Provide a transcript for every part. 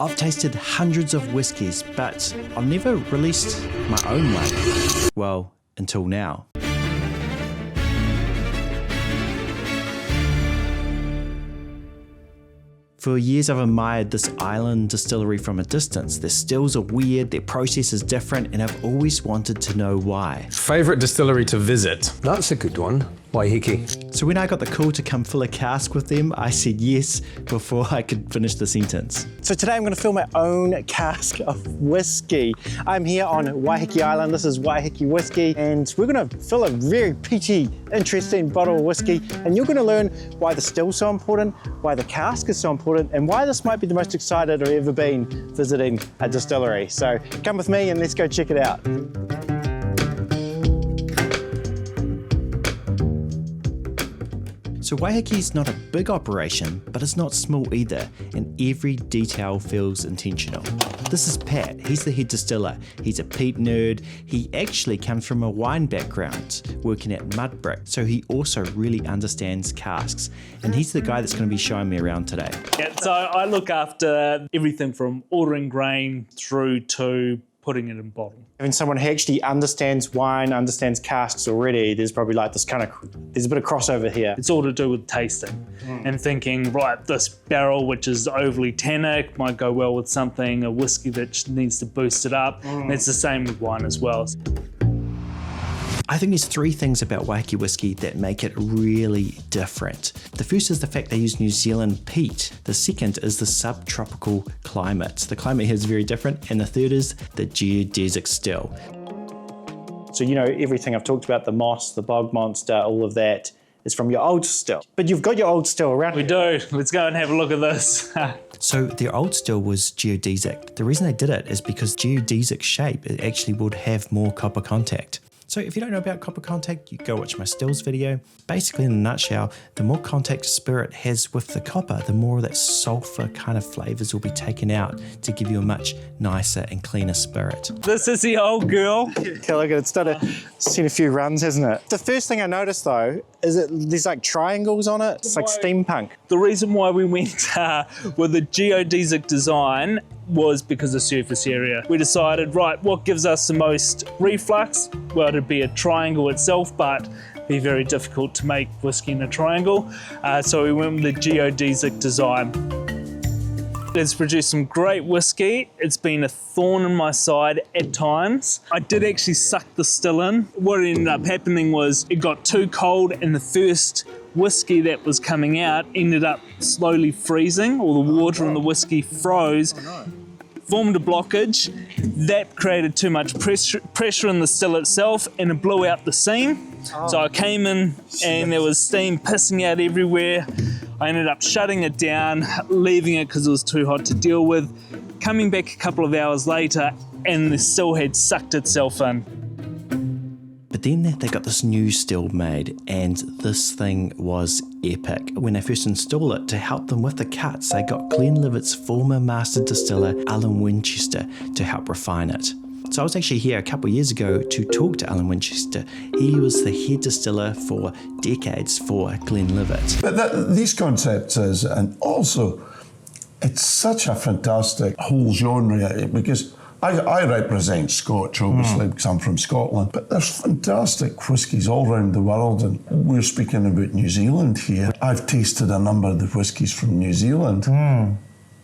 I've tasted hundreds of whiskies, but I've never released my own one. Well, until now. For years I've admired this island distillery from a distance. Their stills are weird, their process is different, and I've always wanted to know why. Favourite distillery to visit? That's a good one. Waiheke. So when I got the call to come fill a cask with them, I said yes before I could finish the sentence. So today I'm going to fill my own cask of whiskey. I'm here on Waiheke Island. This is Waiheke Whisky, and we're going to fill a very peaty, interesting bottle of whiskey, and you're going to learn why the still's so important, why the cask is so important, and why this might be the most excited I've ever been visiting a distillery. So come with me and let's go check it out. So Waiheke's not a big operation, but it's not small either, and every detail feels intentional. This is Pat, he's the head distiller. He's a peat nerd. He actually comes from a wine background, working at Mudbrick, so he also really understands casks, and he's the guy that's going to be showing me around today. Yeah, so I look after everything from ordering grain through to putting it in bottle. Having someone who actually understands wine, understands casks already, there's probably like this kind of, there's a bit of crossover here. It's all to do with tasting and thinking, right, this barrel, which is overly tannic, might go well with something, a whiskey that needs to boost it up. And it's the same with wine as well. I think there's three things about Waiheke Whisky that make it really different. The first is the fact they use New Zealand peat. The second is the subtropical climate. The climate here is very different. And the third is the geodesic still. So you know everything I've talked about, the moss, the bog monster, all of that is from your old still. But you've got your old still around. We do. Let's go and have a look at this. So their old still was geodesic. The reason they did it is because geodesic shape, it actually would have more copper contact. So if you don't know about copper contact, you go watch my stills video. Basically, in a nutshell, the more contact spirit has with the copper, the more of that sulfur kind of flavors will be taken out to give you a much nicer and cleaner spirit. This is the old girl. Okay, look, it's seen a few runs, hasn't it? The first thing I noticed though, is that there's like triangles on it. It's like steampunk. The reason why we went with the geodesic design was because of surface area. We decided, right, what gives us the most reflux? Well, it'd be a triangle itself, but it'd be very difficult to make whiskey in a triangle. So we went with the geodesic design. It's produced some great whiskey. It's been a thorn in my side at times. I did actually suck the still in. What ended up happening was it got too cold and the first whiskey that was coming out ended up slowly freezing. All the water in the whiskey froze, formed a blockage. That created too much pressure in the still itself and it blew out the seam. So I came in and there was steam pissing out everywhere. I ended up shutting it down, leaving it because it was too hot to deal with. Coming back a couple of hours later and the still had sucked itself in. But then they got this new still made, and this thing was epic. When they first installed it, to help them with the cuts, they got Glenlivet's former master distiller, Alan Winchester, to help refine it. So I was actually here a couple of years ago to talk to Alan Winchester. He was the head distiller for decades for Glenlivet. But these concepts is, and also, it's such a fantastic whole genre because I represent Scotch, obviously, because I'm from Scotland, but there's fantastic whiskies all around the world, and we're speaking about New Zealand here. I've tasted a number of the whiskies from New Zealand.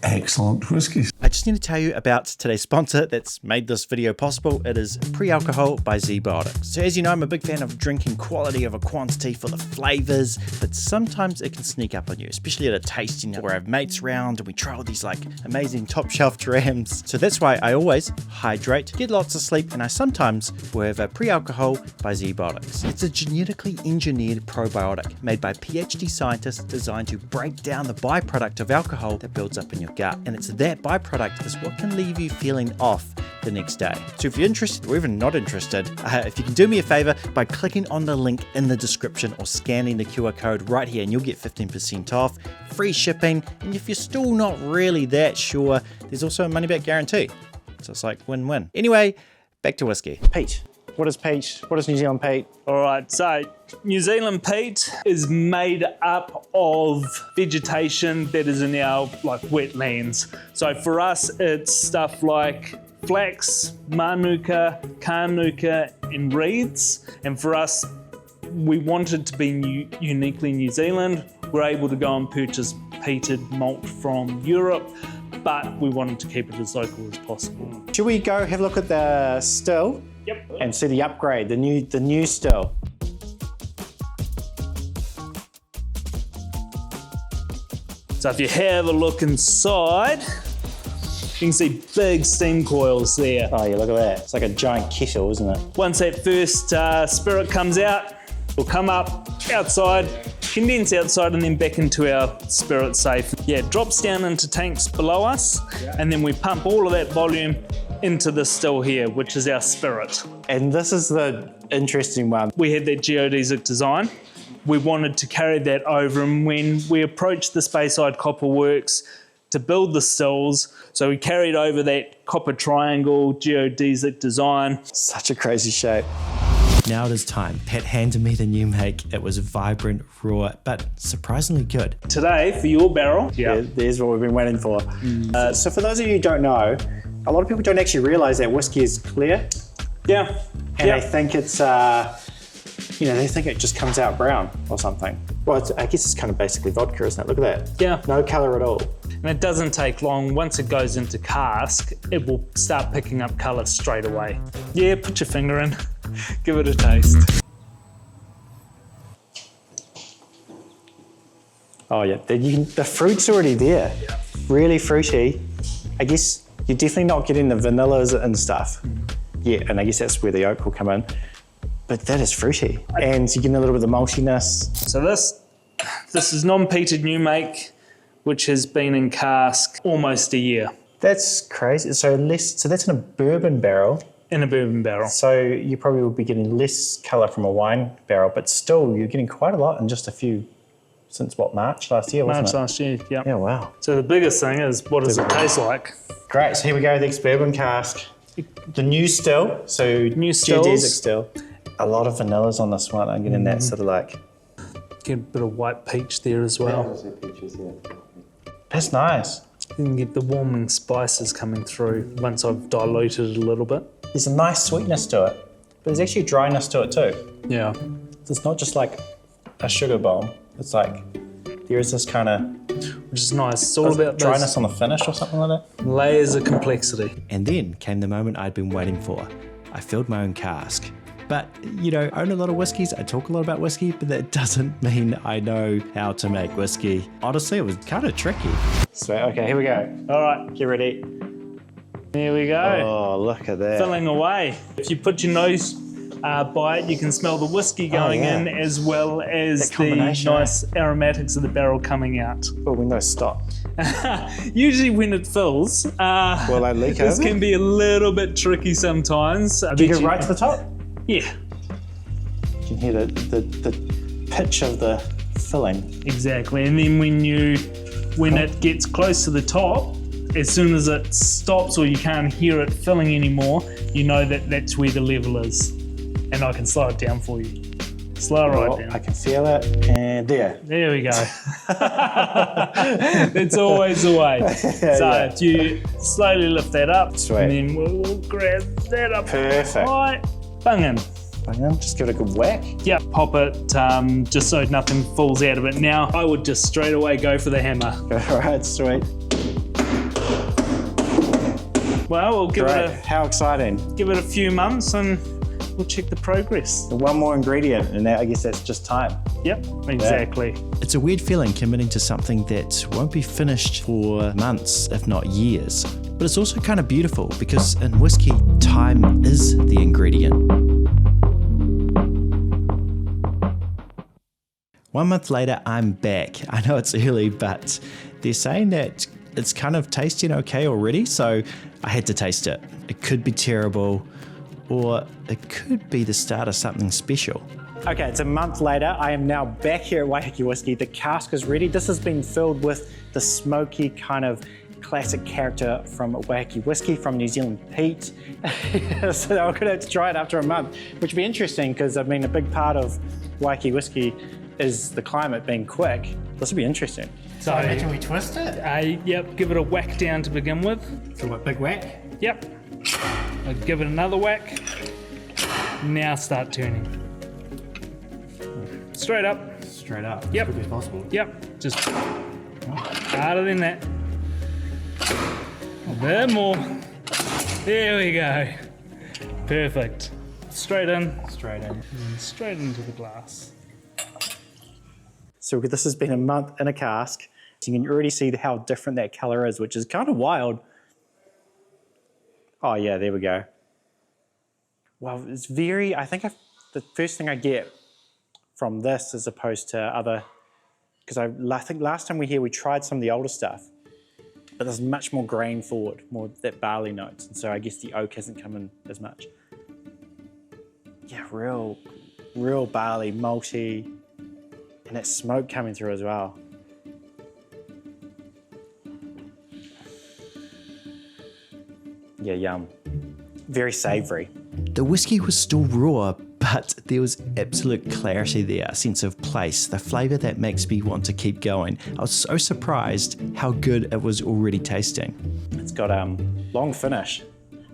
Excellent whiskies. I just need to tell you about today's sponsor that's made this video possible. It is Pre-Alcohol by ZBiotics. So as you know, I'm a big fan of drinking quality over quantity for the flavors, but sometimes it can sneak up on you, especially at a tasting where I have mates round and we try all these like amazing top shelf drams. So that's why I always hydrate, get lots of sleep, and I sometimes will have a Pre-Alcohol by ZBiotics. It's a genetically engineered probiotic made by PhD scientists designed to break down the byproduct of alcohol that builds up in your gut, and it's that byproduct is what can leave you feeling off the next day. So if you're interested or even not interested, if you can do me a favor by clicking on the link in the description or scanning the QR code right here, and you'll get 15% off, free shipping, and if you're still not really that sure, there's also a money back guarantee. So it's like win-win. Anyway, back to whiskey. Pete, What is peat? What is New Zealand peat? All right, so New Zealand peat is made up of vegetation that is in our wetlands. So for us, it's stuff like flax, mānuka, kānuka, and reeds. And for us, we wanted to be uniquely New Zealand. We're able to go and purchase peated malt from Europe, but we wanted to keep it as local as possible. Should we go have a look at the still? Yep. And see the upgrade, the new still. So if you have a look inside, you can see big steam coils there. Oh yeah, look at that. It's like a giant kettle, isn't it? Once that first spirit comes out, we'll come up outside, condense outside, and then back into our spirit safe. Yeah, it drops down into tanks below us, and then we pump all of that volume into the still here, which is our spirit. And this is the interesting one. We had that geodesic design. We wanted to carry that over, and when we approached the Speyside Copper Works to build the stills, so we carried over that copper triangle geodesic design. Such a crazy shape. Now it is time. Pat handed me the new make. It was vibrant, raw, but surprisingly good. Today, for your barrel, There's what we've been waiting for. So for those of you who don't know, a lot of people don't actually realize that whiskey is clear. Yeah. And they think it's, they think it just comes out brown or something. Well, I guess it's kind of basically vodka, isn't it? Look at that. Yeah. No color at all. And it doesn't take long. Once it goes into cask, it will start picking up color straight away. Yeah, put your finger in, give it a taste. Oh yeah, the fruit's already there. Yeah. Really fruity. I guess you're definitely not getting the vanillas and stuff. Yeah, and I guess that's where the oak will come in. But that is fruity. And you're getting a little bit of the maltiness. So this is non-peated new make, which has been in cask almost a year. That's crazy. So that's in a bourbon barrel. In a bourbon barrel. So you probably will be getting less colour from a wine barrel, but still you're getting quite a lot in just a few, since what, March last year, wasn't it? March last year, yeah. Yeah, wow. So the biggest thing is, what does it taste like? Great, so here we go, the ex-bourbon cask. The new still, so new stills. Geodesic still. A lot of vanillas on this one. I'm getting that sort of like... Get a bit of white peach there as well. That's nice. You can get the warming spices coming through once I've diluted it a little bit. There's a nice sweetness to it, but there's actually dryness to it too. Yeah. It's not just like a sugar bomb. It's like, there is this kind of... Which is nice. It's all about dryness on the finish or something like that. Layers of complexity. And then came the moment I'd been waiting for. I filled my own cask. But, own a lot of whiskies. I talk a lot about whiskey, but that doesn't mean I know how to make whiskey. Honestly, it was kind of tricky. Sweet, okay, here we go. All right. Get ready. Here we go. Oh, look at that. Filling away. If you put your nose by it, you can smell the whiskey going in as well as the nice aromatics of the barrel coming out. Well, when those stop. Usually when it fills, I leak this over? can be a little bit tricky sometimes. Do you go right to the top? Yeah. You can hear the pitch of the filling. Exactly, and then when it gets close to the top, as soon as it stops or you can't hear it filling anymore, you know that that's where the level is. And I can slow it down for you. Slow it right down. I can feel it, and there. There we go. That's always the way. If you slowly lift that up, Sweet. and then we'll grab that up. Perfect. Right, bungin'. Just give it a good whack. Yeah, pop it just so nothing falls out of it. Now, I would just straight away go for the hammer. All right, sweet. Well, we'll give How exciting. give it a few months and we'll check the progress. One more ingredient, and I guess that's just time. Yep, exactly. It's a weird feeling committing to something that won't be finished for months, if not years. But it's also kind of beautiful because in whiskey, time is the ingredient. 1 month later, I'm back. I know it's early, but they're saying that it's kind of tasting okay already, so I had to taste it. It could be terrible, or it could be the start of something special. Okay, it's a month later. I am now back here at Waiheke Whisky. The cask is ready. This has been filled with the smoky kind of classic character from Waiheke Whisky from New Zealand Peat. So I'm gonna have to try it after a month, which would be interesting because I mean a big part of Waiheke Whisky is the climate being quick. This will be interesting. So I imagine we twist it? Yep, give it a whack down to begin with. So what, big whack? Yep. I'll give it another whack. Now start turning. Straight up. Straight up, as Yep. quick as possible. Yep, just harder than that. A bit more. There we go. Perfect. Straight in. Straight in. And straight into the glass. So this has been a month in a cask. So you can already see how different that color is, which is kind of wild. Oh yeah, there we go. Well, it's very, I think the first thing I get from this as opposed to other, because I think last time we were here, we tried some of the older stuff, but there's much more grain forward, more that barley notes. And so I guess the oak hasn't come in as much. Yeah, real barley, malty, and that smoke coming through as well. Yeah, yum. Very savory. The whiskey was still raw, but there was absolute clarity there, a sense of place, the flavour that makes me want to keep going. I was so surprised how good it was already tasting. It's got long finish.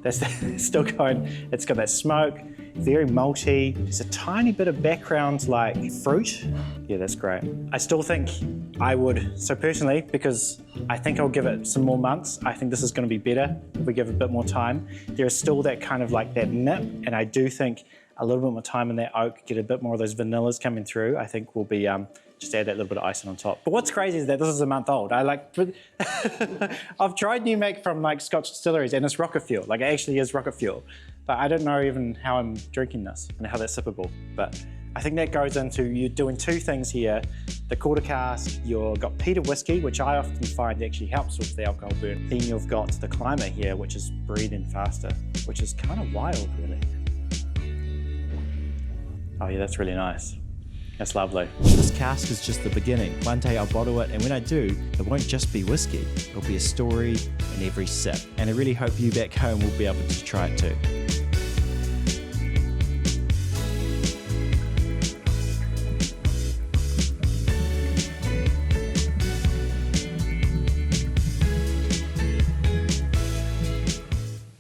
That's still going. It's got that smoke, very malty. There's a tiny bit of background like fruit. Yeah, that's great. I still think I would, so personally, because I think I'll give it some more months. I think this is going to be better if we give it a bit more time. There is still that kind of like that nip, and I do think a little bit more time in that oak, get a bit more of those vanillas coming through, I think will be, just add that little bit of icing on top. But what's crazy is that this is a month old. I've tried new make from like Scotch distilleries and it's rocket fuel, like it actually is rocket fuel. But I don't know even how I'm drinking this and how that's sippable. But I think that goes into you doing two things here. The quarter cask, you've got peated whiskey, which I often find actually helps with the alcohol burn. Then you've got the climate here, which is breathing faster, which is kind of wild, really. Oh yeah, that's really nice. That's lovely. This cask is just the beginning. One day I'll bottle it, and when I do, it won't just be whiskey. It'll be a story in every sip. And I really hope you back home will be able to try it too.